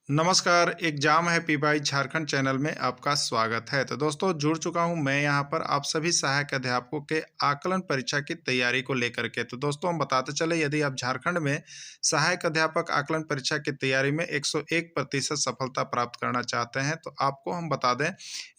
नमस्कार, एग्जाम है P Jharkhand channel में आपका स्वागत है। तो दोस्तों जुड़ चुका हूं मैं यहां पर आप सभी सहायक अध्यापकों के आकलन परीक्षा की तैयारी को लेकर के। तो दोस्तों हम बताते चले यदि आप झारखंड में सहायक अध्यापक आकलन परीक्षा की तैयारी में 101% सफलता प्राप्त करना चाहते हैं तो आपको हम बता दें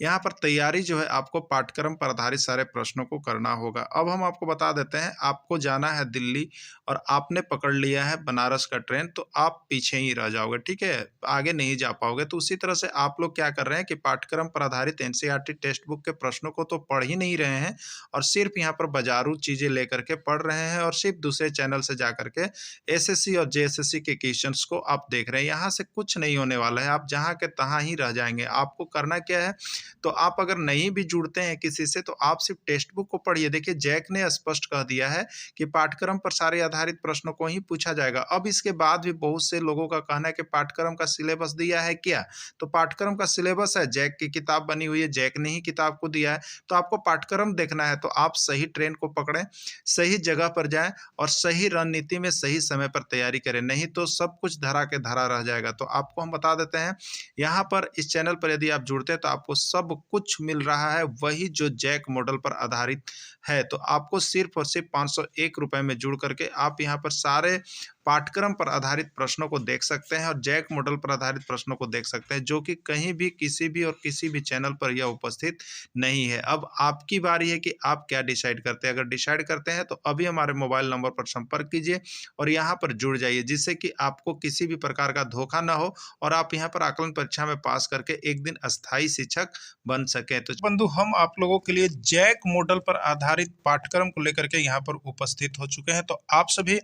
यहाँ पर तैयारी जो है आपको पाठ्यक्रम पर आधारित सारे प्रश्नों को करना होगा। अब हम आपको बता देते हैं आपको जाना है दिल्ली और आपने पकड़ लिया है बनारस का ट्रेन तो आप पीछे ही रह जाओगे, ठीक है? आगे नहीं जा पाओगे। तो उसी तरह से आप लोग क्या कर रहे हैं कि पाठ्यक्रम पर आधारित एनसीईआरटी टेक्स्ट बुक के प्रश्नों को तो पढ़ ही नहीं रहे हैं और सिर्फ यहाँ पर बाजारू चीजें लेकर के पढ़ रहे हैं और सिर्फ दूसरे चैनल से जा करके एसएससी और जेएसएससी के क्वेश्चंस को आप देख रहे हैं। यहाँ से कुछ नहीं होने वाला है, आप जहाँ के तहाँ ही रह जाएंगे। आपको करना क्या है, तो आप अगर नहीं भी जुड़ते हैं किसी से तो आप सिर्फ टेक्स्ट बुक को पढ़िए। देखिए जैक ने स्पष्ट कह दिया है कि पाठ्यक्रम पर सारे आधारित प्रश्नों को ही पूछा जाएगा। अब इसके बाद भी बहुत से लोगों का कहना है कि पाठ्यक्रम का सिलेबस दिया है क्या, तो पाठ्यक्रम का सिलेबस है, जैक की किताब बनी हुई है, जैक ने ही किताब को दिया है। तो आपको पाठ्यक्रम देखना है तो आप सही ट्रेन को पकड़ें, सही जगह पर जाएं और सही रणनीति में सही समय पर तैयारी करें, नहीं तो सब कुछ धरा के धरा रह जाएगा। तो आपको हम बता देते हैं यहाँ पर इस चैनल पर यदि आप जुड़ते हैं तो आपको सब कुछ मिल रहा है, वही जो जैक मॉडल पर आधारित है। तो आपको सिर्फ और सिर्फ 501 रुपए में जुड़ करके आप यहाँ पर सारे पाठ्यक्रम पर आधारित प्रश्नों को देख सकते हैं और जैक मॉडल पर आधारित प्रश्नों को देख सकते हैं, जो कि कहीं भी किसी भी और किसी भी चैनल पर यह उपस्थित नहीं है। अब आपकी बारी है कि आप क्या डिसाइड करते हैं। अगर डिसाइड करते हैं तो अभी हमारे मोबाइल नंबर पर संपर्क कीजिए और यहाँ पर जुड़ जाइए, जिससे कि आपको किसी भी प्रकार का धोखा ना हो और आप यहाँ पर आकलन परीक्षा में पास करके एक दिन अस्थायी शिक्षक बन सके। तो बंधु हम आप लोगों के लिए जैक मॉडल पर आधारित पाठ्यक्रम को लेकर के यहाँ पर उपस्थित हो चुके हैं। तो आप सभी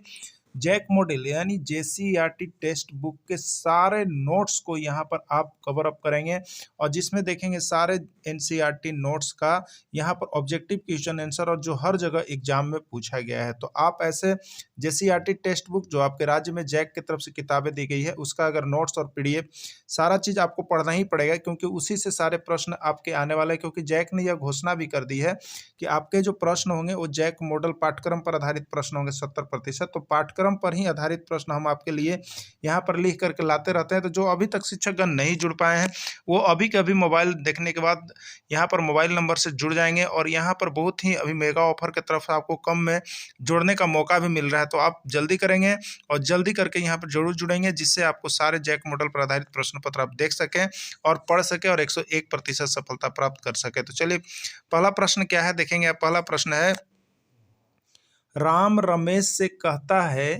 जैक मॉडल यानी जेसीईआरटी टेक्स्ट बुक के सारे नोट्स को यहाँ पर आप कवर अप करेंगे और जिसमें देखेंगे सारे एनसीईआरटी नोट्स का यहाँ पर ऑब्जेक्टिव क्वेश्चन आंसर और जो हर जगह एग्जाम में पूछा गया है। तो आप ऐसे जेसीईआरटी टेक्स्ट बुक जो आपके राज्य में जैक की तरफ से किताबें दी गई है उसका अगर नोट्स और पीडीएफ सारा चीज आपको पढ़ना ही पड़ेगा, क्योंकि उसी से सारे प्रश्न आपके आने वाले हैं। क्योंकि जैक ने यह घोषणा भी कर दी है कि आपके जो प्रश्न होंगे वो जैक मॉडल पाठ्यक्रम पर आधारित प्रश्न होंगे 70%। तो पाठ्यक्रम पर ही आधारित प्रश्न हम आपके लिए यहाँ पर लिख करके लाते रहते हैं। तो जो अभी तक शिक्षकगण नहीं जुड़ पाए हैं वो अभी के अभी मोबाइल देखने के बाद यहाँ पर मोबाइल नंबर से जुड़ जाएंगे और यहाँ पर बहुत ही अभी मेगा ऑफर की तरफ से आपको कम में जुड़ने का मौका भी मिल रहा है। तो आप जल्दी करेंगे और जल्दी करके यहाँ पर जरूर जुड़ेंगे, जिससे आपको सारे जैक मॉडल पर आधारित प्रश्न पत्र आप देख सकें और पढ़ सके और 101% सफलता प्राप्त कर सके। तो चलिए पहला प्रश्न क्या है देखेंगे। पहला प्रश्न है, राम रमेश से कहता है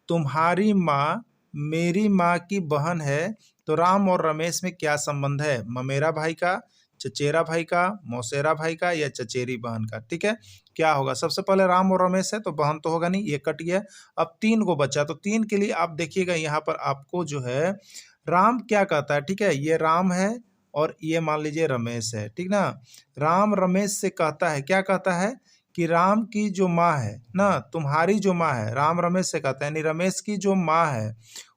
तुम्हारी माँ मेरी माँ की बहन है, तो राम और रमेश में क्या संबंध है? ममेरा भाई का, चचेरा भाई का, मौसेरा भाई का या चचेरी बहन का? ठीक है, क्या होगा? सबसे पहले राम और रमेश है तो बहन तो होगा नहीं, ये कट गया। अब 3 को बचा, तो 3 के लिए आप देखिएगा यहाँ पर आपको जो है राम क्या कहता है। ठीक है, ये राम है और ये मान लीजिए रमेश है, ठीक ना। राम रमेश से कहता है, क्या कहता है कि राम की जो माँ है ना, तुम्हारी जो माँ है, राम रमेश से कहता है यानी रमेश की जो माँ है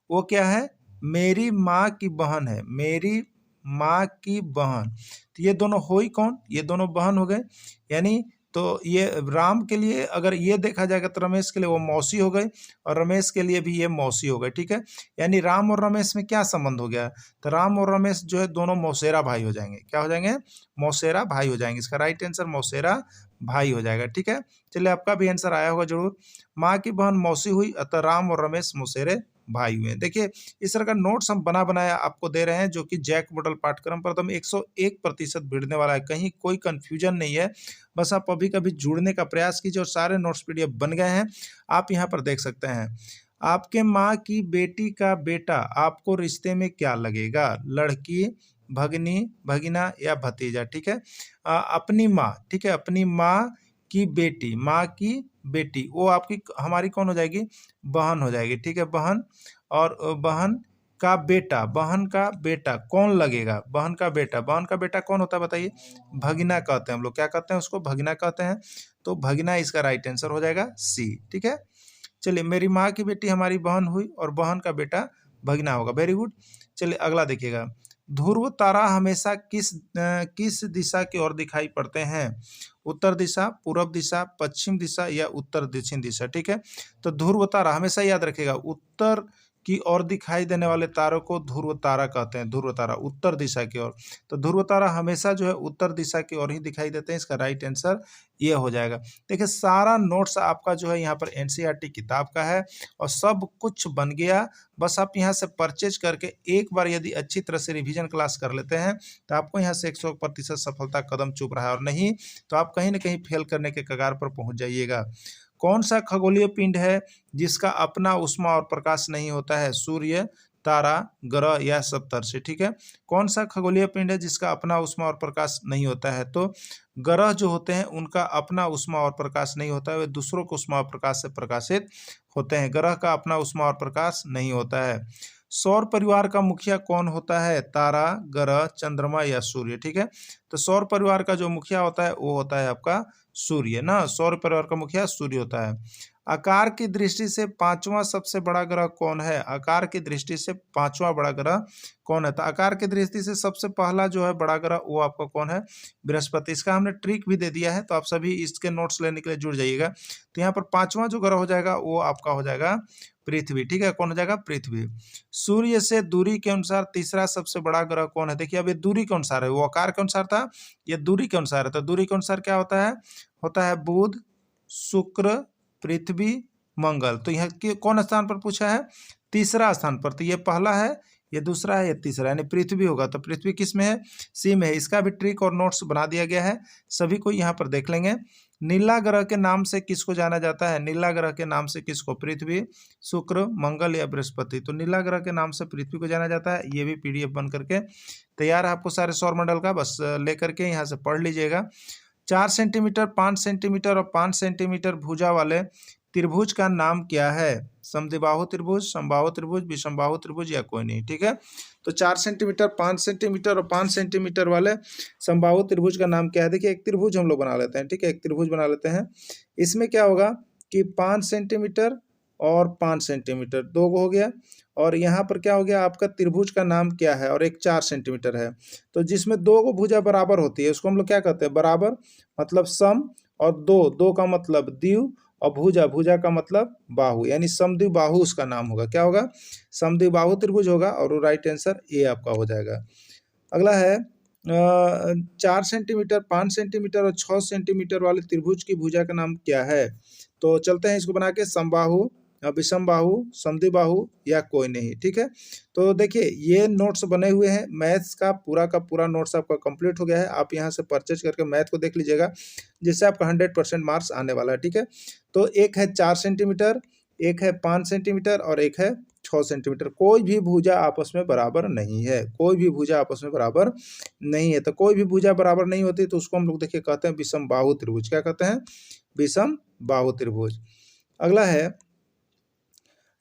वो क्या है? मेरी माँ की बहन है, मेरी माँ की बहन। तो ये दोनों हो ही कौन? ये दोनों बहन हो गए। यानी तो ये राम के लिए अगर ये देखा जाएगा तो रमेश के लिए वो मौसी हो गई और रमेश के लिए भी ये मौसी हो गई। ठीक है, यानी राम और रमेश में क्या संबंध हो गया? तो राम और रमेश जो है दोनों मौसेरा भाई हो जाएंगे। क्या हो जाएंगे? मौसेरा भाई हो जाएंगे। इसका राइट आंसर मौसेरा भाई हो जाएगा। ठीक है, चलिए आपका भी आंसर आया होगा जरूर। माँ की बहन मौसी हुई अतः राम और रमेश मौसेरे भाई हुए। देखिए इस तरह का नोट्स हम बना बनाया आपको दे रहे हैं, जो कि जैक मॉडल पाठ्यक्रम पर एकदम 101% भिड़ने वाला है, कहीं कोई कंफ्यूजन नहीं है। बस आप अभी कभी जुड़ने का प्रयास कीजिए और सारे नोट्स पीडीएफ बन गए हैं, आप यहाँ पर देख सकते हैं। आपके माँ की बेटी का बेटा आपको रिश्ते में क्या लगेगा? लड़की, भगनी, भगिना या भतीजा? ठीक है, अपनी माँ, ठीक है, अपनी माँ की बेटी, माँ की बेटी वो आपकी हमारी कौन हो जाएगी? बहन हो जाएगी। ठीक है, बहन। और बहन का बेटा, बहन का बेटा कौन लगेगा? बहन का बेटा, बहन का बेटा कौन होता है बताइए? भगिना कहते हैं हम लोग। क्या कहते हैं उसको? भगिना कहते हैं। तो भगिना इसका राइट आंसर हो जाएगा सी। ठीक है, चलिए मेरी माँ की बेटी हमारी बहन हुई और बहन का बेटा भगिना होगा। Very good. चलिए अगला देखिएगा, ध्रुव तारा हमेशा किस दिशा की ओर दिखाई पड़ते हैं? उत्तर दिशा, पूर्व दिशा, पश्चिम दिशा या उत्तर दक्षिण दिशा? ठीक है, तो ध्रुव तारा हमेशा याद रखिएगा उत्तर की ओर दिखाई देने वाले तारों को ध्रुव तारा कहते हैं। ध्रुव तारा उत्तर दिशा की ओर, तो ध्रुव तारा हमेशा जो है उत्तर दिशा की ओर ही दिखाई देते हैं। इसका राइट आंसर ये हो जाएगा। देखिए सारा नोट्स आपका जो है यहाँ पर एनसीईआरटी किताब का है और सब कुछ बन गया। बस आप यहाँ से परचेज करके एक बार यदि अच्छी तरह से रिवीजन क्लास कर लेते हैं तो आपको यहाँ से 100% सफलता कदम चूप रहा है, और नहीं तो आप कहीं ना कहीं फेल करने के कगार पर पहुंच जाइएगा। कौन सा खगोलीय पिंड है जिसका अपना ऊष्मा और प्रकाश नहीं होता है? सूर्य, तारा, ग्रह या सप्तर्षि। ठीक है, कौन सा खगोलीय पिंड है जिसका अपना ऊष्मा और प्रकाश नहीं होता है? तो ग्रह जो होते हैं उनका अपना ऊष्मा और प्रकाश नहीं होता है, वे दूसरों को ऊष्मा और प्रकाश से प्रकाशित होते हैं। ग्रह का अपना ऊष्मा और प्रकाश नहीं होता है। सौर परिवार का मुखिया कौन होता है? तारा, ग्रह, चंद्रमा या सूर्य। ठीक है, तो सौर परिवार का जो मुखिया होता है वो होता है आपका सूर्य ना। सौर परिवार का मुखिया सूर्य होता है। आकार की दृष्टि से पांचवा सबसे बड़ा ग्रह कौन है? आकार की दृष्टि से पांचवा बड़ा ग्रह कौन है? तो आकार की दृष्टि से सबसे पहला जो है बड़ा ग्रह वो आपका कौन है? बृहस्पति। इसका हमने ट्रिक भी दे दिया है, तो आप सभी इसके नोट्स लेने के लिए जुड़ जाइएगा। तो यहाँ पर पांचवा जो ग्रह हो जाएगा वो आपका हो जाएगा पृथ्वी। ठीक है, कौन हो जाएगा? पृथ्वी। सूर्य से दूरी के अनुसार तीसरा सबसे बड़ा ग्रह कौन है? देखिए अब ये दूरी के अनुसार है, वो आकार के अनुसार था, ये दूरी के अनुसार है। तो दूरी के अनुसार क्या होता है? होता है बुध, शुक्र, पृथ्वी, मंगल। तो यह कौन स्थान पर पूछा है? तीसरा स्थान पर। तो ये पहला है, ये दूसरा है, ये तीसरा, यानी पृथ्वी होगा। तो पृथ्वी किस में है? सी में है। इसका भी ट्रिक और नोट्स बना दिया गया है, सभी को यहाँ पर देख लेंगे। नीला ग्रह के नाम से किसको जाना जाता है? नीला ग्रह के नाम से किसको? पृथ्वी, शुक्र, मंगल या बृहस्पति। तो नीला ग्रह के नाम से पृथ्वी को जाना जाता है। ये भी पीडीएफ बन करके तैयार है आपको सारे सौरमंडल का, बस लेकर के यहाँ से पढ़ लीजिएगा। 4 सेंटीमीटर, 5 सेंटीमीटर और 5 सेंटीमीटर भुजा वाले त्रिभुज का नाम क्या है? समद्विबाहु त्रिभुज, समबाहु त्रिभुज, विषमबाहु त्रिभुज या कोई नहीं। ठीक है, तो 4 सेंटीमीटर, 5 सेंटीमीटर और 5 सेंटीमीटर वाले समबाहु त्रिभुज का नाम क्या है? देखिए एक त्रिभुज हम लोग बना लेते हैं। ठीक है, एक त्रिभुज बना लेते हैं। इसमें क्या होगा कि 5 सेंटीमीटर और 5 सेंटीमीटर, दो हो गया, और यहाँ पर क्या हो गया आपका? त्रिभुज का नाम क्या है? और एक 4 सेंटीमीटर है। तो जिसमें दो को भुजा बराबर होती है उसको हम लोग क्या कहते हैं? बराबर, मतलब सम, और दो, दो का मतलब द्विव, और भुजा, भुजा का मतलब बाहु, यानी समद्विबाहु उसका नाम होगा। क्या होगा? समद्विबाहु त्रिभुज होगा, और वो राइट आंसर ए आपका हो जाएगा। अगला है 4 सेंटीमीटर, 5 सेंटीमीटर और 6 सेंटीमीटर वाले त्रिभुज की भुजा का नाम क्या है? तो चलते हैं इसको बना के, समबाहु, विषमबाहु, समद्विबाहु या कोई नहीं। ठीक है, तो देखिए ये नोट्स बने हुए हैं। मैथ्स का पूरा नोट्स आपका कंप्लीट हो गया है। आप यहाँ से परचेज करके मैथ को देख लीजिएगा, जिससे आपका 100% मार्क्स आने वाला है। ठीक है, तो एक है 4 सेंटीमीटर, एक है 5 सेंटीमीटर और एक है 6 सेंटीमीटर। कोई भी भुजा आपस में बराबर नहीं है, कोई भी भुजा आपस में बराबर नहीं है। तो कोई भी भुजा बराबर नहीं होती तो उसको हम लोग देखिए कहते हैं विषमबाहु त्रिभुज। क्या कहते हैं? विषमबाहु त्रिभुज। अगला है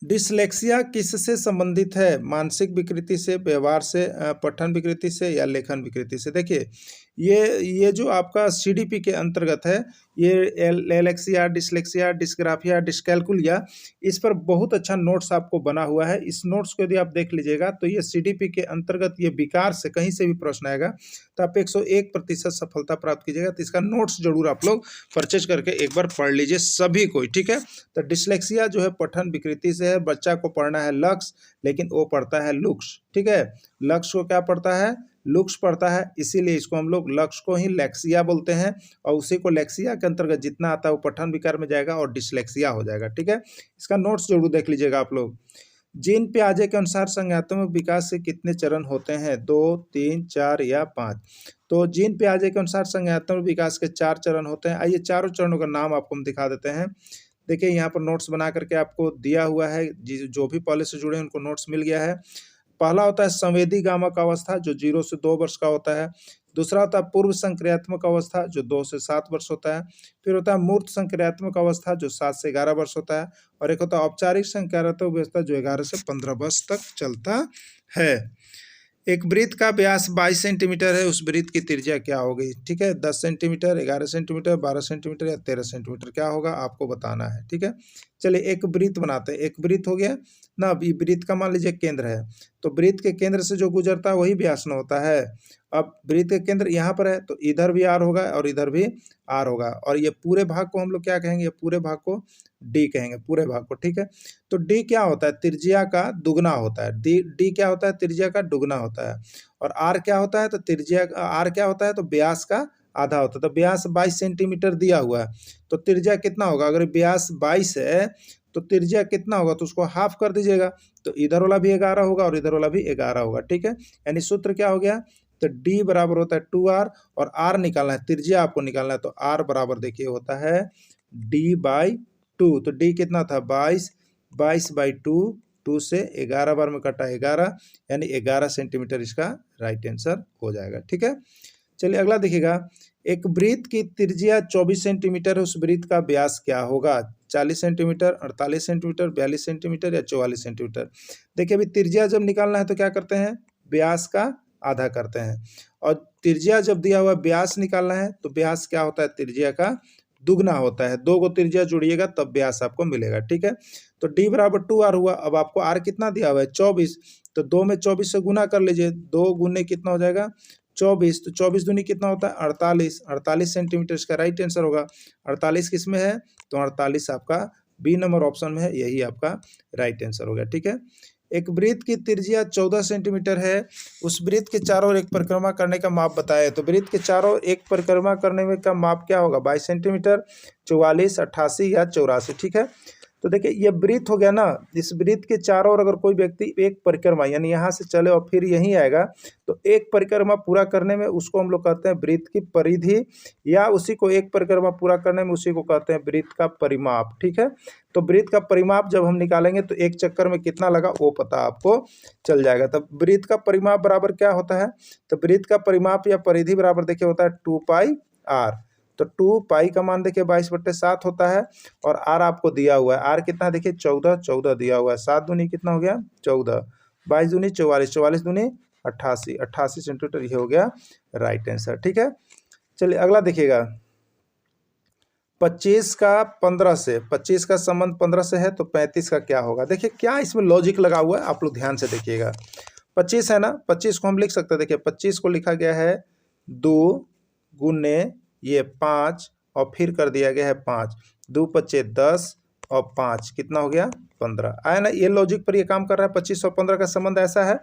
डिसलेक्सिया किससे संबंधित है? मानसिक विकृति से, व्यवहार से, पठन विकृति से या लेखन विकृति से। देखिए ये जो आपका सीडीपी के अंतर्गत है, ये एलेक्सिया, डिसलेक्सिया, डिस्ग्राफिया, डिस्कैल्कुलिया, इस पर बहुत अच्छा नोट्स आपको बना हुआ है। इस नोट्स को यदि आप देख लीजिएगा तो ये सीडीपी के अंतर्गत ये विकार से कहीं से भी प्रश्न आएगा तो आप 101% सफलता प्राप्त कीजिएगा। तो इसका नोट्स जरूर आप लोग परचेज करके एक बार पढ़ लीजिए सभी को। ठीक है, तो डिसलेक्सिया जो है पठन विकृति से है। बच्चा को पढ़ना है लक्ष्य, लेकिन वो पढ़ता है लुक्स। ठीक है, लक्ष्य को क्या पढ़ता है? लुक्स पढ़ता है, इसीलिए इसको हम लोग लक्ष्य को ही लेक्सिया बोलते हैं, और उसी को लेक्सिया के अंतर्गत जितना आता है वो पठन विकार में जाएगा और डिसलेक्सिया हो जाएगा। ठीक है, इसका नोट्स जरूर देख लीजिएगा आप लोग। जीन पियाजे के अनुसार संज्ञानात्मक विकास के कितने चरण होते हैं? 2, 3, 4 या 5? तो जीन पियाजे के अनुसार संज्ञानात्मक विकास के 4 चरण होते हैं। आइए चारों चरणों का नाम आपको हम दिखा देते हैं। देखिए यहाँ पर नोट्स बना करके आपको दिया हुआ है, जो भी पहले से जुड़े हैं उनको नोट्स मिल गया है। पहला होता है संवेदी गामक अवस्था जो 0 से 2 वर्ष का होता है। दूसरा होता है पूर्व संक्रियात्मक अवस्था जो 2 से 7 वर्ष होता है। फिर होता है मूर्त संक्रियात्मक अवस्था जो 7 से 11 वर्ष होता है। और एक होता है औपचारिक संक्रियात्मक अवस्था जो 11 से 15 वर्ष तक चलता है। एक वृत्त का व्यास 22 सेंटीमीटर है, उस वृत्त की त्रिज्या क्या होगी? ठीक है, 10 सेंटीमीटर, 11 सेंटीमीटर, 12 सेंटीमीटर या 13 सेंटीमीटर, क्या होगा आपको बताना है। ठीक है, चलिए एक वृत्त बनाते हैं, एक वृत्त हो गया ना। अब ये वृत्त का मान लीजिए केंद्र है, तो वृत्त के केंद्र से जो गुजरता है वही व्यास न होता है। अब वृत्त के केंद्र यहाँ पर है तो इधर भी आर होगा और इधर भी आर होगा, और ये पूरे भाग को हम लोग क्या कहेंगे, ये पूरे भाग को डी कहेंगे, पूरे भाग को, ठीक है। तो डी क्या होता है, त्रिज्या का दुगना होता है। डी क्या होता है, त्रिज्या का दुगना होता है। और आर क्या होता है, तो त्रिज्या आर क्या होता है, तो व्यास का आधा होता है। तो व्यास 22 सेंटीमीटर दिया हुआ है, तो त्रिज्या कितना होगा, अगर व्यास 22 है तो त्रिज्या कितना होगा, तो उसको हाफ कर दीजिएगा, तो इधर वाला भी 11 होगा और इधर वाला भी 11 होगा, ठीक है। यानी सूत्र क्या हो गया, तो D बराबर होता है 2R, और R निकालना है, त्रिज्या आपको निकालना है, तो R बराबर देखिए होता है D/2। तो D कितना था 22, 22/2, 2 से 11 बार में कटा 11, यानी 11 सेंटीमीटर इसका राइट आंसर हो जाएगा, ठीक है। चलिए अगला देखिएगा, एक वृत्त की त्रिज्या 24 सेंटीमीटर है, उस वृत्त का व्यास क्या होगा, 40 सेंटीमीटर, 48 सेंटीमीटर, 42 सेंटीमीटर या 44 सेंटीमीटर। देखिए अभी त्रिज्या जब निकालना है तो क्या करते हैं, व्यास का आधा करते हैं, और त्रिज्या जब दिया हुआ व्यास निकालना है तो व्यास क्या होता है, त्रिज्या का दुगना होता है। दो को त्रिज्या जोड़िएगा तब व्यास आपको मिलेगा, ठीक है। तो D बराबर 2R हुआ। अब आपको R कितना दिया हुआ है 24, तो 2 में 24 से गुना कर लीजिए, 2 गुने कितना हो जाएगा 24, तो 24 दूनी कितना होता है 48, 48 सेंटीमीटर इसका राइट आंसर होगा। 48 किस में है, तो 48 आपका बी नंबर ऑप्शन में है, यही आपका राइट आंसर हो गया, ठीक है। एक वृत्त की त्रिज्या 14 सेंटीमीटर है, उस वृत्त के चारों ओर एक परिक्रमा करने का माप बताए। तो वृत्त के चारों ओर एक परिक्रमा करने में का माप क्या होगा, 22 सेंटीमीटर, 44, 88 या 84, ठीक है। तो देखिए ये वृत्त हो गया ना, इस वृत्त के चारों ओर अगर कोई व्यक्ति एक परिक्रमा यानी यहाँ से चले और फिर यहीं आएगा, तो एक परिक्रमा पूरा करने में उसको हम लोग कहते हैं वृत्त की परिधि, या उसी को एक परिक्रमा पूरा करने में उसी को कहते हैं वृत्त का परिमाप, ठीक है। तो वृत्त का परिमाप जब हम निकालेंगे तो एक चक्कर में कितना लगा वो पता आपको चल जाएगा। तब वृत्त का परिमाप बराबर क्या होता है, तो वृत्त का परिमाप या परिधि बराबर देखिए होता है 2πr। तो 2 का मान देखिए 22/7 होता है, और R आपको दिया हुआ है, R कितना देखिए 14 दिया हुआ है, 7 दूनी कितना हो गया 14, 22 दूनी 44, 44 दूनी 88, 88 सेंटीमीटर, ये हो गया राइट आंसर, ठीक है। चलिए अगला देखिएगा, 25 का 15 से, 25 का संबंध 15 से है तो 35 का क्या होगा। देखिए क्या इसमें लॉजिक लगा हुआ है, आप लोग ध्यान से देखिएगा। 25 है ना, 25 को हम लिख सकते हैं, देखिए 25 को लिखा गया है 2 गुने ये 5 और फिर कर दिया गया है 5, 2 पच्चे 10 और 5 कितना हो गया 15, आया ना। ये लॉजिक पर ये काम कर रहा है, 25 और 15 का संबंध ऐसा है,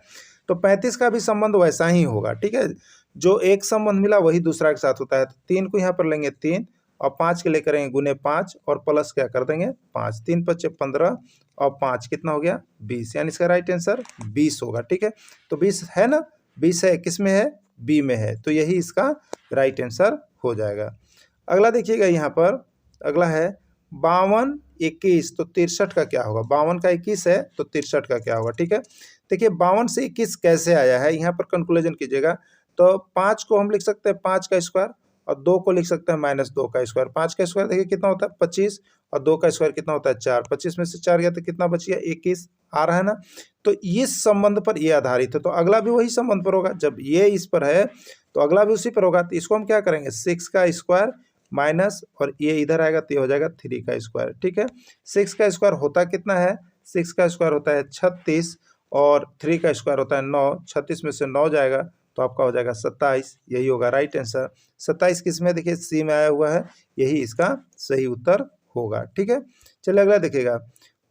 तो 35 का भी संबंध वैसा ही होगा, ठीक है। जो एक संबंध मिला वही दूसरा के साथ होता है। तो 3 को यहाँ पर लेंगे 3, और 5 के लिए करेंगे गुने 5 और प्लस क्या कर देंगे 5, 3 पच्चे 15 और 5 कितना हो गया 20, यानी इसका राइट आंसर 20 होगा, ठीक है। तो 20 है ना, 20 है, किस में है, बी में है, तो यही इसका राइट आंसर हो जाएगा। अगला देखिएगा यहाँ पर, अगला है 52, 21, तो 63 का क्या होगा, 52 का 21 है तो 63 का क्या होगा, ठीक है। देखिए 52 से 21 कैसे आया है, यहाँ पर कंक्लूजन कीजिएगा। तो 5 को हम लिख सकते हैं 5 का स्क्वायर, और 2 को लिख सकते हैं -2 का स्क्वायर। 5 का स्क्वायर देखिए कितना होता है 25, और 2 का स्क्वायर कितना होता है 4, 25 में से 4 गया तो कितना बच गया 21 आ रहा है ना। तो इस संबंध पर ये आधारित है, तो अगला भी वही संबंध पर होगा, जब ये इस पर है तो अगला भी उसी पर होगा। तो इसको हम क्या करेंगे 6 का स्क्वायर माइनस, और ये इधर आएगा तो ये हो जाएगा 3 का स्क्वायर, ठीक है। 6 का स्क्वायर होता कितना है, 6 का स्क्वायर होता है 36, और 3 का स्क्वायर होता है 9, 36 में से 9 जाएगा तो आपका हो जाएगा 27, यही होगा राइट आंसर। 27 किस में, देखिए सी में आया हुआ है, यही इसका सही उत्तर होगा, ठीक है। चलिए अगला देखिएगा,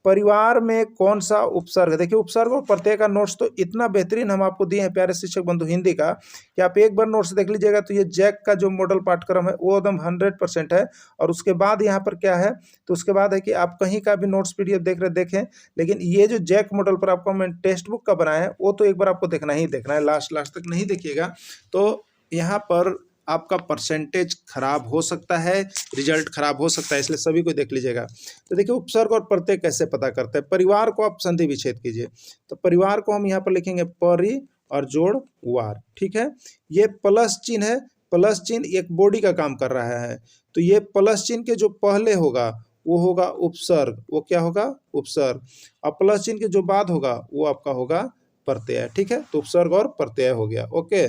परिवार में कौन सा उपसर्ग, देखिए उपसर्ग और प्रत्यय का नोट्स तो इतना बेहतरीन हम आपको दिए हैं प्यारे शिक्षक बंधु हिंदी का, कि आप एक बार नोट्स देख लीजिएगा। तो ये जैक का जो मॉडल पाठ्यक्रम है वो एकदम 100% है, और उसके बाद यहाँ पर क्या है, तो उसके बाद है कि आप कहीं का भी नोट्स PDF देख रहे देखें, लेकिन ये जो जैक मॉडल पर आपको मैं टेक्स्ट बुक का बनाया है वो तो एक बार आपको देखना ही देखना है, लास्ट तक नहीं देखिएगा तो यहाँ पर आपका परसेंटेज खराब हो सकता है, रिजल्ट खराब हो सकता है, इसलिए सभी को देख लीजिएगा। तो देखिए उपसर्ग और प्रत्यय कैसे पता करते हैं। परिवार को आप संधि विच्छेद कीजिए, तो परिवार को हम यहाँ पर लिखेंगे परि और जोड़ वार, ठीक है। ये प्लस चिन्ह है, प्लस चिन्ह एक बॉडी का काम कर रहा है, तो ये प्लस चिन्ह के जो पहले होगा वो होगा उपसर्ग, वो क्या होगा उपसर्ग, और प्लस चिन्ह के जो बाद होगा वो आपका होगा प्रत्यय, ठीक है। तो उपसर्ग और प्रत्यय हो गया, ओके।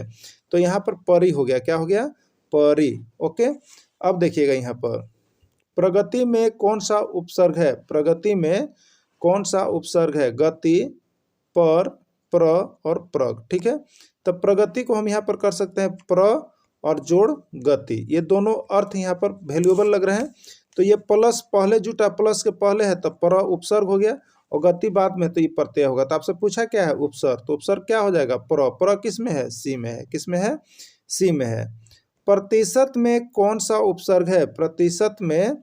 तो यहाँ पर परि हो गया, क्या हो गया परि, ओके। अब देखिएगा यहाँ पर प्रगति में कौन सा उपसर्ग है? प्रगति में कौन सा उपसर्ग है? गति, पर, प्र और प्रग। ठीक है, तब प्रगति को हम यहाँ पर कर सकते हैं प्र और जोड़ गति। ये दोनों अर्थ यहाँ पर वैल्यूएबल लग रहे हैं, तो ये प्लस पहले जुटा, प्लस के पहले है तो प्र उपसर्ग हो गया और गति बाद में, तो ये प्रत्यय होगा। तो आपसे पूछा क्या है? उपसर्ग, तो उपसर्ग क्या हो जाएगा? प्र। प्र किस में है? सी में है। किस में है? सी में है। प्रतिशत में कौन सा उपसर्ग है? प्रतिशत में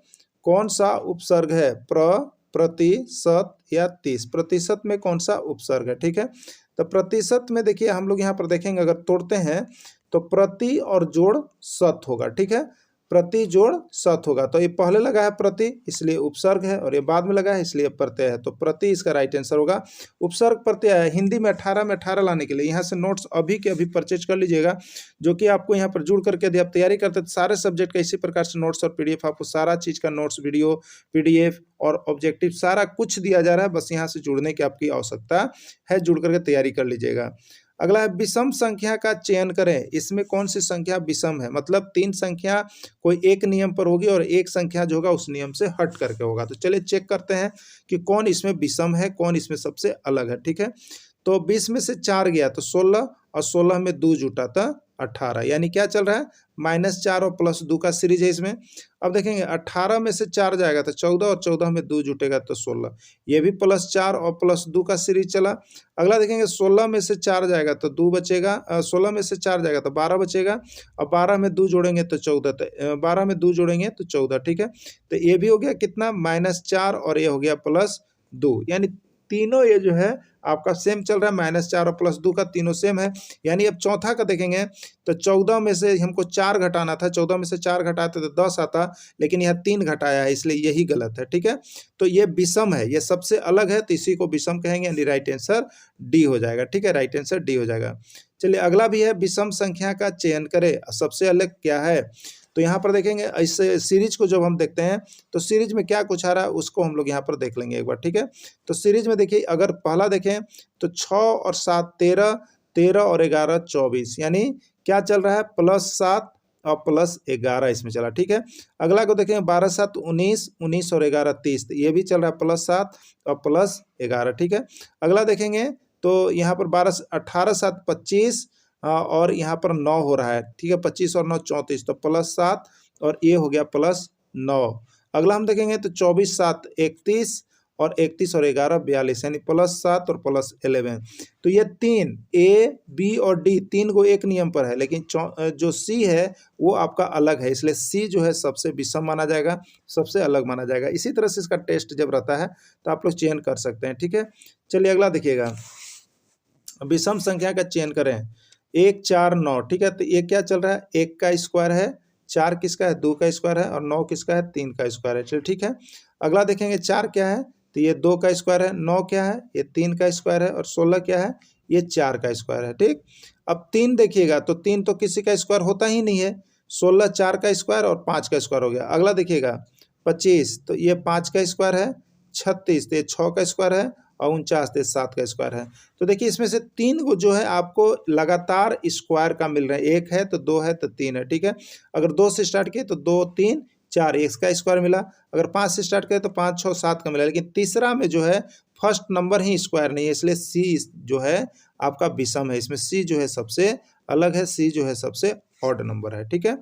कौन सा उपसर्ग है? प्र, प्रति, शत या 30। प्रतिशत में कौन सा उपसर्ग है? ठीक है, तो प्रतिशत में देखिए हम लोग यहाँ पर देखेंगे, अगर तोड़ते हैं तो प्रति और जोड़ शत होगा। ठीक है, प्रति जोड़ शत होगा, तो ये पहले लगा है प्रति इसलिए उपसर्ग है, और ये बाद में लगा है इसलिए प्रत्यय है, तो प्रति इसका राइट आंसर होगा। उपसर्ग प्रत्यय है। हिंदी में 18 में 18 लाने के लिए यहाँ से नोट्स अभी के अभी परचेज कर लीजिएगा, जो कि आपको यहाँ पर जुड़ करके यदि आप तैयारी करते हैं तो सारे सब्जेक्ट का इसी प्रकार से नोट्स और पीडीएफ, आपको सारा चीज़ का नोट्स, वीडियो, पीडीएफ और ऑब्जेक्टिव सारा कुछ दिया जा रहा है। बस यहाँ से जुड़ने की आपकी आवश्यकता है, जुड़ करके तैयारी कर लीजिएगा। अगला है विषम संख्या का चयन करें। इसमें कौन सी संख्या विषम है? मतलब 3 संख्या कोई एक नियम पर होगी और एक संख्या जो होगा उस नियम से हट करके होगा। तो चलिए चेक करते हैं कि कौन इसमें विषम है, कौन इसमें सबसे अलग है। ठीक है, तो 20 में से 4 गया तो 16 और 16 में 2 जुटा था 18, यानी क्या चल रहा है? -4 और +2 का सीरीज है इसमें। अब देखेंगे 18 में से 4 जाएगा तो 14 और 14 में 2 जुटेगा तो 16, ये भी +4 और +2 का सीरीज चला। अगला देखेंगे 16 में से 4 जाएगा तो 2 बचेगा, 16 में से 4 जाएगा तो 12 बचेगा, और 12 में 2 जोड़ेंगे तो 14, तो 12 में 2 जोड़ेंगे तो 14। ठीक है, तो ये भी हो गया कितना? -4 और ये हो गया +2, यानी तीनों ये जो है आपका सेम चल रहा है। -4 और +2 का तीनों सेम है। यानी अब चौथा का देखेंगे तो 14 में से हमको 4 घटाना था, 14 में से 4 घटाते तो 10 आता, लेकिन यह 3 घटाया है इसलिए यही गलत है। ठीक है, तो ये विषम है, ये सबसे अलग है, तो इसी को विषम कहेंगे, यानी राइट आंसर डी हो जाएगा। ठीक है, राइट आंसर डी हो जाएगा। चलिए अगला भी है, विषम संख्या का चयन करें। सबसे अलग क्या है? तो यहाँ पर देखेंगे, इस सीरीज को जब हम देखते हैं तो सीरीज में क्या कुछ आ रहा है उसको हम लोग यहाँ पर देख लेंगे एक बार। ठीक है, तो सीरीज में देखिए, अगर पहला देखें तो 6 और 7 13, 13 और 11 24, यानी क्या चल रहा है? +7 और +11 इसमें चला। ठीक है, अगला को देखें 12 7 19, 19 और 11 30, ये भी चल रहा है +7 और +11। ठीक है, अगला देखेंगे तो यहाँ पर 18 7 25 और यहाँ पर 9 हो रहा है। ठीक है, 25 और 9 34, तो +7 और ये हो गया +9। अगला हम देखेंगे तो 24 7 31 और 31 और 11 42, यानी +7 और +11। तो ये 3 ए, बी और डी 3 को एक नियम पर है, लेकिन जो सी है वो आपका अलग है, इसलिए सी जो है सबसे विषम माना जाएगा, सबसे अलग माना जाएगा। इसी तरह से इसका टेस्ट जब रहता है तो आप लोग चयन कर सकते हैं। ठीक है, चलिए अगला देखिएगा, विषम संख्या का चयन करें। 1 4 9। ठीक है, तो ये क्या चल रहा है? 1 का स्क्वायर है, 4 किसका है? 2 का स्क्वायर है, और 9 किसका है? 3 का स्क्वायर है। चलिए ठीक है, अगला देखेंगे 4 क्या है? तो ये 2 का स्क्वायर है। 9 क्या है? ये 3 का स्क्वायर है, और 16 क्या है? ये 4 का स्क्वायर है। ठीक, अब 3 देखिएगा तो 3 तो किसी का स्क्वायर होता ही नहीं है। 16 4 का स्क्वायर और 5 का स्क्वायर हो गया। अगला देखिएगा 25, तो ये 5 का स्क्वायर है। 36 तो ये 6 का स्क्वायर है, और 49 तो 7 का स्क्वायर है। तो देखिए इसमें से 3 को जो है आपको लगातार स्क्वायर का मिल रहा है, 1 है तो 2 है तो 3 है। ठीक है, अगर 2 से स्टार्ट किए तो 2 3 4, इसका स्क्वायर मिला। अगर 5 से स्टार्ट करें तो 5 6 7 का मिला, लेकिन तीसरा में जो है फर्स्ट नंबर ही स्क्वायर नहीं है, इसलिए सी जो है आपका विषम है। इसमें सी जो है सबसे अलग है, सी जो है सबसे ऑड नंबर है। ठीक है,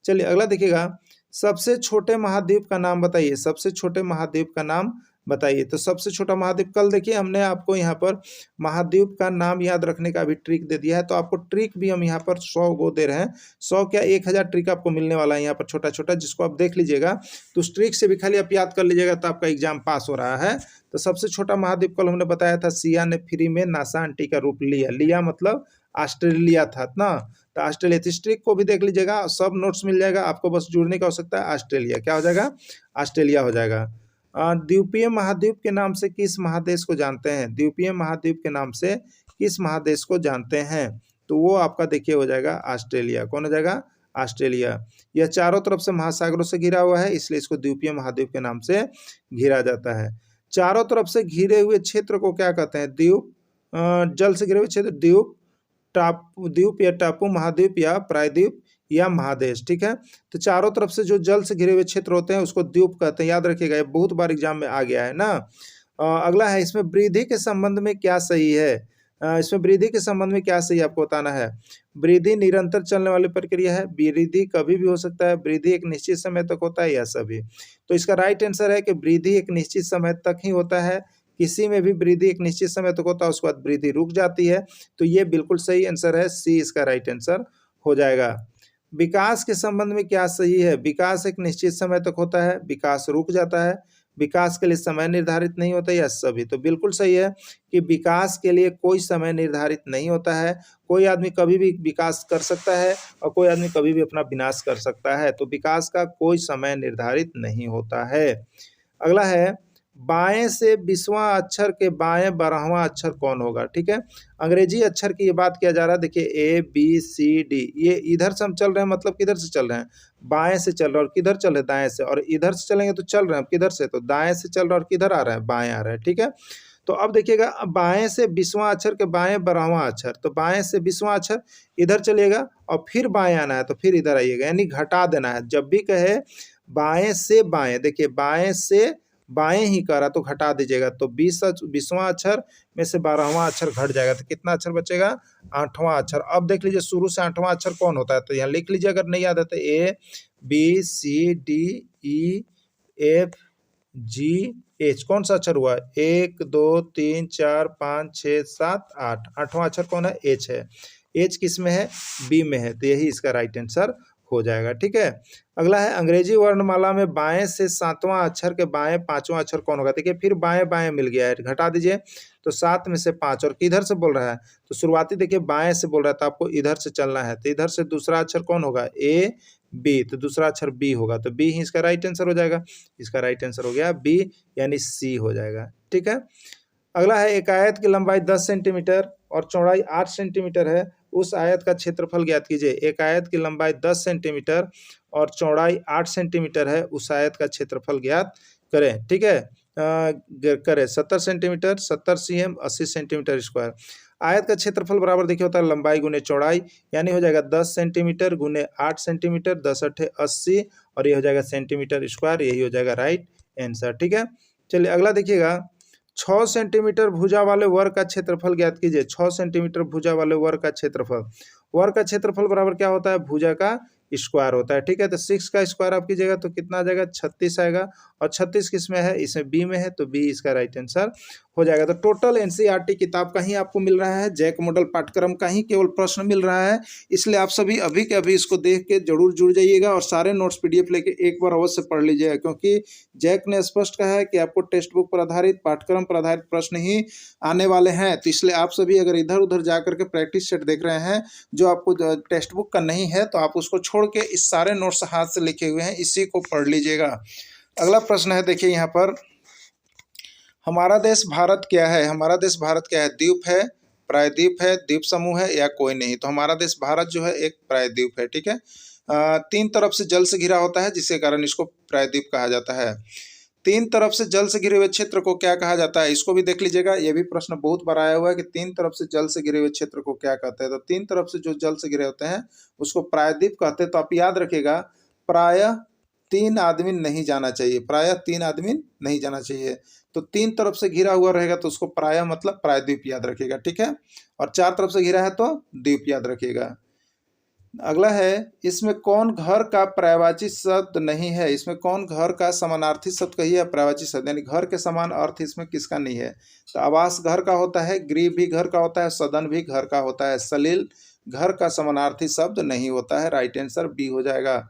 चलिए अगला देखिएगा, सबसे छोटे महाद्वीप का नाम बताइए। सबसे छोटे महाद्वीप का नाम बताइए। तो सबसे छोटा महाद्वीप, कल देखिए हमने आपको यहाँ पर महाद्वीप का नाम याद रखने का भी ट्रिक दे दिया है, तो आपको ट्रिक भी हम यहाँ पर 100 गो दे रहे हैं। 100 क्या 1000 ट्रिक आपको मिलने वाला है यहाँ पर छोटा छोटा, जिसको आप देख लीजिएगा। तो उस ट्रिक से भी खाली आप याद कर लीजिएगा तो आपका एग्जाम पास हो रहा है। तो सबसे छोटा महाद्वीप कल हमने बताया था, सिया ने फ्री में नासा आंटी का रूप लिया। लिया मतलब ऑस्ट्रेलिया था ना, तो ऑस्ट्रेलिया। तो इस ट्रिक को भी देख लीजिएगा, सब नोट्स मिल जाएगा आपको, बस जुड़ने का हो सकता है। ऑस्ट्रेलिया क्या हो जाएगा? ऑस्ट्रेलिया हो जाएगा। द्वीपीय महाद्वीप के नाम से किस महादेश को जानते हैं? द्वीपीय महाद्वीप के नाम से किस महादेश को जानते हैं? तो वो आपका देखिए हो जाएगा ऑस्ट्रेलिया। कौन हो जाएगा? ऑस्ट्रेलिया। यह चारों तरफ से महासागरों से घिरा हुआ है, इसलिए इसको द्वीपीय महाद्वीप के नाम से घिरा जाता है। चारों तरफ से घिरे हुए क्षेत्र को क्या कहते हैं? द्वीप। जल से घिरे हुए क्षेत्र द्वीप, टापू, द्वीप या टापू, महाद्वीप या प्रायद्वीप या महादेश, ठीक है। तो चारों तरफ से जो जल से घिरे हुए क्षेत्र होते हैं उसको द्वीप कहते हैं, याद रखिएगा, ये बहुत बार एग्जाम में आ गया है ना। अगला है, इसमें वृद्धि के संबंध में क्या सही है। इसमें वृद्धि के संबंध में क्या सही आपको बताना है। वृद्धि निरंतर चलने वाली प्रक्रिया है, वृद्धि कभी भी हो सकता है, वृद्धि एक निश्चित समय तक होता है, या सभी। तो इसका राइट आंसर है कि वृद्धि एक निश्चित समय तक ही होता है, किसी में भी वृद्धि एक निश्चित समय तक होता है, उसके बाद वृद्धि रुक जाती है। तो ये बिल्कुल सही आंसर है, सी इसका राइट आंसर हो जाएगा। विकास के संबंध में क्या सही है। विकास एक निश्चित समय तक होता है, विकास रुक जाता है, विकास के लिए समय निर्धारित नहीं होता, या सभी। तो बिल्कुल सही है कि विकास के लिए कोई समय निर्धारित नहीं होता है, कोई आदमी कभी भी विकास कर सकता है और कोई आदमी कभी भी अपना विनाश कर सकता है। तो विकास का कोई समय निर्धारित नहीं होता है। अगला है, बाएं से 20वां अक्षर के बाएं 12वां अक्षर कौन होगा, ठीक है। अंग्रेजी अक्षर की ये बात किया जा रहा है, देखिए ABCD, ये इधर से हम चल रहे हैं, मतलब किधर से चल रहे हैं, बाएं से चल रहे हैं, और किधर चल रहे हैं, दाएं से, और इधर से चलेंगे तो चल रहे हैं किधर से, तो दाएं से चल रहे हैं, और किधर आ रहे हैं, बाएं आ रहे हैं, ठीक है। तो अब देखिएगा, बाएं से 20वां अक्षर के बाएं 12वां अक्षर, तो बाएं से 20वां अक्षर इधर चलिएगा और फिर बाएं आना है, तो फिर इधर आइएगा, यानी घटा देना है। जब भी कहे बाएं से बाएं, देखिए बाएं से बाएं ही करा तो घटा दीजिएगा, तो 20वां अक्षर में से 12वां अक्षर घट जाएगा, तो कितना अक्षर बचेगा, 8वां अक्षर। अब देख लीजिए शुरू से 8वां अक्षर कौन होता है, तो यहाँ लिख लीजिए अगर नहीं याद है तो ABCDEFG H, कौन सा अक्षर हुआ, 1 2 3 4 5 6 7 8, 8वां अक्षर कौन है, H है। H किस में है, B में है, तो यही इसका राइट आंसर हो जाएगा, ठीक है। अगला है, अंग्रेजी वर्णमाला में बाएं से 7वां अक्षर के बाएं 5वां अक्षर कौन होगा। देखिए फिर बाएं बाएं मिल गया है, घटा दीजिए, तो 7 में से 5, और किधर से बोल रहा है, तो शुरुआती देखिए बाएं से बोल रहा था, आपको इधर से चलना है, तो इधर से दूसरा अक्षर कौन होगा, B, तो दूसरा अक्षर B होगा, तो B ही इसका राइट आंसर हो जाएगा। इसका राइट आंसर हो गया B, यानी C हो जाएगा, ठीक है। अगला है, एक आयत की लंबाई 10 सेंटीमीटर और चौड़ाई 8 सेंटीमीटर है, उस आयत का क्षेत्रफल ज्ञात कीजिए। एक आयत की लंबाई 10 सेंटीमीटर और चौड़ाई 8 सेंटीमीटर है, उस आयत का क्षेत्रफल ज्ञात करें, ठीक है। करें 70 सेंटीमीटर, 70 cm, 80 सेंटीमीटर स्क्वायर। आयत का क्षेत्रफल बराबर देखिए होता है लंबाई गुने चौड़ाई, यानी हो जाएगा 10 सेंटीमीटर गुने 8 सेंटीमीटर, 10 8 80, और ये हो जाएगा सेंटीमीटर स्क्वायर, यही हो जाएगा राइट आंसर, ठीक है। चलिए अगला देखिएगा, 6 सेंटीमीटर भुजा वाले वर्ग का क्षेत्रफल ज्ञात कीजिए। 6 सेंटीमीटर भुजा वाले वर्ग का क्षेत्रफल, वर्ग का क्षेत्रफल बराबर क्या होता है, भुजा का स्क्वायर होता है, ठीक है। तो 6 का स्क्वायर आप कीजिएगा तो कितना आ जाएगा, 36 आएगा, और 36 किस में है, इसमें B में है, तो B इसका राइट आंसर हो जाएगा। तो टोटल NCERT किताब का ही आपको मिल रहा है, जैक मॉडल पाठ्यक्रम का ही केवल प्रश्न मिल रहा है, इसलिए आप सभी अभी के अभी इसको देख के जरूर जुड़ जाइएगा और सारे नोट्स PDF लेके एक बार अवश्य पढ़ लीजिएगा, क्योंकि जैक ने स्पष्ट कहा है कि आपको टेक्स्ट बुक पर आधारित, पाठ्यक्रम पर आधारित प्रश्न ही आने वाले हैं। तो इसलिए आप सभी अगर इधर उधर जा करके प्रैक्टिस सेट देख रहे हैं जो आपको टेक्स्ट बुक का नहीं है, तो आप उसको छोड़ के इस सारे नोट्स हाथ से लिखे हुए हैं, इसी को पढ़ लीजिएगा। अगला प्रश्न है, देखिए यहाँ पर, हमारा देश भारत क्या है। हमारा देश भारत क्या है, द्वीप है, प्रायद्वीप है, द्वीप समूह है, या कोई नहीं। तो हमारा देश भारत जो है एक प्रायद्वीप है, ठीक है। 3 तरफ से जल से घिरा होता है, जिसके कारण इसको प्रायद्वीप कहा जाता है। 3 तरफ से जल से घिरे हुए क्षेत्र को क्या कहा जाता है, इसको भी देख लीजिएगा, ये भी प्रश्न बहुत बार आया हुआ है कि 3 तरफ से जल से घिरे हुए क्षेत्र को क्या कहते हैं। तो 3 तरफ से जो जल से घिरे होते हैं उसको प्रायद्वीप कहते हैं। तो आप याद रखिएगा, प्रायः 3 आदमी नहीं जाना चाहिए, प्रायः 3 आदमी नहीं जाना चाहिए। तो 3 तरफ से घिरा हुआ रहेगा तो उसको प्रायः मतलब प्रायद्वीप याद रखिएगा, ठीक है। और 4 तरफ से घिरा है तो द्वीप याद रखिएगा। अगला है, इसमें कौन घर का पर्यायवाची शब्द नहीं है। इसमें कौन घर का समानार्थी शब्द कही है, पर्यायवाची शब्द, यानी घर के समान अर्थ इसमें किसका नहीं है। तो आवास घर का होता है, गृह भी घर का होता है, सदन भी घर का होता है, सलील घर का समानार्थी शब्द नहीं होता है, राइट आंसर B हो जाएगा।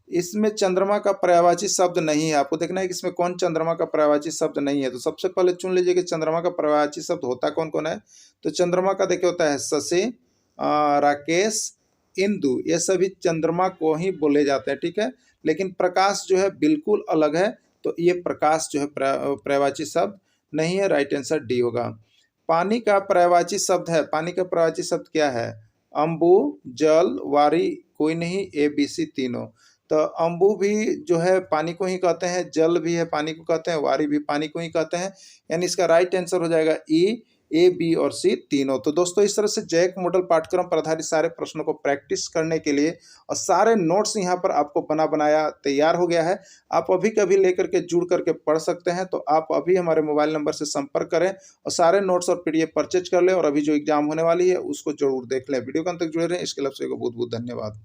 इसमें चंद्रमा का पर्यायवाची शब्द नहीं है, आपको देखना है कि इसमें कौन चंद्रमा का पर्यायवाची शब्द नहीं है। तो सबसे पहले चुन लीजिए कि चंद्रमा का पर्यायवाची शब्द होता कौन कौन है। तो चंद्रमा का देखिए होता है शशि, राकेश, इंदु, ये सभी चंद्रमा को ही बोले जाते हैं, ठीक है। लेकिन प्रकाश जो है बिल्कुल अलग है, तो ये प्रकाश जो है पर्यायवाची शब्द नहीं है, राइट आंसर D होगा। पानी का पर्यायवाची शब्द है, पानी का पर्यायवाची शब्द क्या है, अम्बु, जल, वारी, कोई नहीं, ABC तीनों। तो अम्बु भी जो है पानी को ही कहते हैं, जल भी है पानी को कहते हैं, वारी भी पानी को ही कहते हैं, यानी इसका राइट आंसर हो जाएगा E, ए, बी और सी तीनों। तो दोस्तों इस तरह से जैक मॉडल पाठ्यक्रम पर आधारित सारे प्रश्नों को प्रैक्टिस करने के लिए और सारे नोट्स यहाँ पर आपको बना बनाया तैयार हो गया है। आप अभी कभी लेकर के जुड़ करके पढ़ सकते हैं। तो आप अभी हमारे मोबाइल नंबर से संपर्क करें और सारे नोट्स और पीडीएफ परचेज कर लें और अभी जो एग्जाम होने वाली है उसको जरूर देख लें। वीडियो के अंत तक जुड़े रहें, इसके लिए आपको बहुत बहुत धन्यवाद।